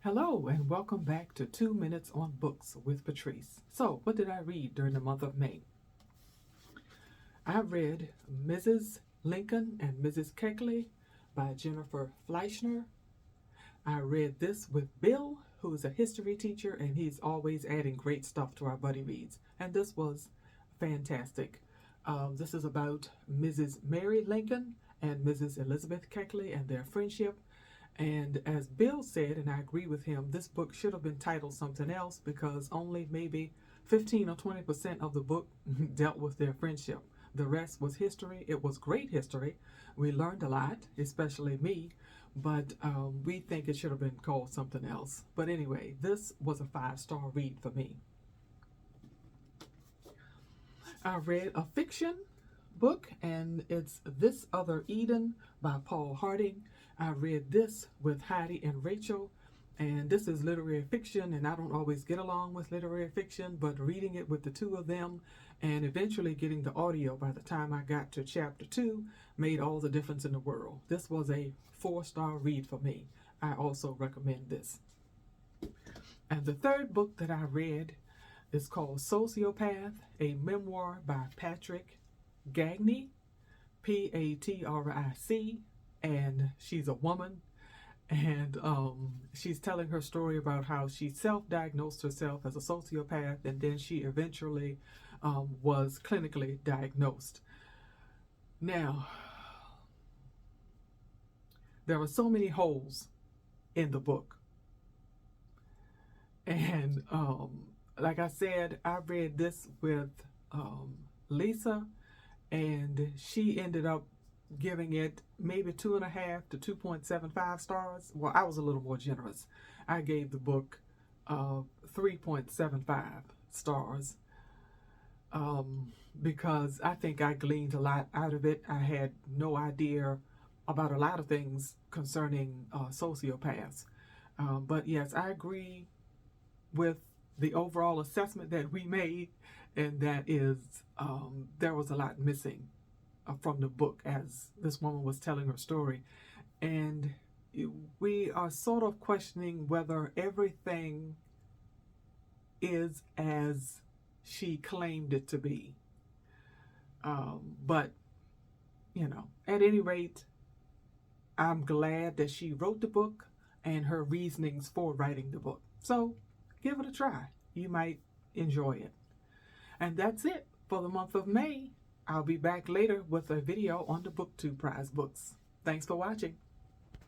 Hello and welcome back to 2 Minutes on Books with Patrice. So, what did I read during the month of May? I read Mrs. Lincoln and Mrs. Keckley by Jennifer Fleischner. I read This with Bill, who is a history teacher, and he's always adding great stuff to our buddy reads. And this was fantastic. This is about Mrs. Mary Lincoln and Mrs. Elizabeth Keckley and their friendship. And as Bill said, and I agree with him, this book should have been titled something else because only maybe 15 or 20% of the book dealt with their friendship. The rest was history. It was great history. We learned a lot, especially me, but we think it should have been called something else. But anyway, this was a 5-star read for me. I read a fiction book, and it's This Other Eden by Paul Harding. I read this with Heidi and Rachel, and this is literary fiction, and I don't always get along with literary fiction, but reading it with the two of them and eventually getting the audio by the time I got to chapter 2 made all the difference in the world. This was a 4-star read for me. I also recommend this. And the third book that I read is called Sociopath, a memoir by Patrick Gagne, Patrick, and she's a woman, and she's telling her story about how she self-diagnosed herself as a sociopath, and then she eventually was clinically diagnosed. Now, there are so many holes in the book, and like I said, I read this with Lisa, and she ended up giving it maybe 2.5 to 2.75 stars. Well, I was a little more generous. I gave the book 3.75 stars because I think I gleaned a lot out of it. I had no idea about a lot of things concerning sociopaths. But yes, I agree with the overall assessment that we made, and that is there was a lot missing from the book as this woman was telling her story. And we are sort of questioning whether everything is as she claimed it to be. But, you know, at any rate, I'm glad that she wrote the book and her reasonings for writing the book. So give it a try. You might enjoy it. And that's it for the month of May. I'll be back later with a video on the BookTube prize books. Thanks for watching.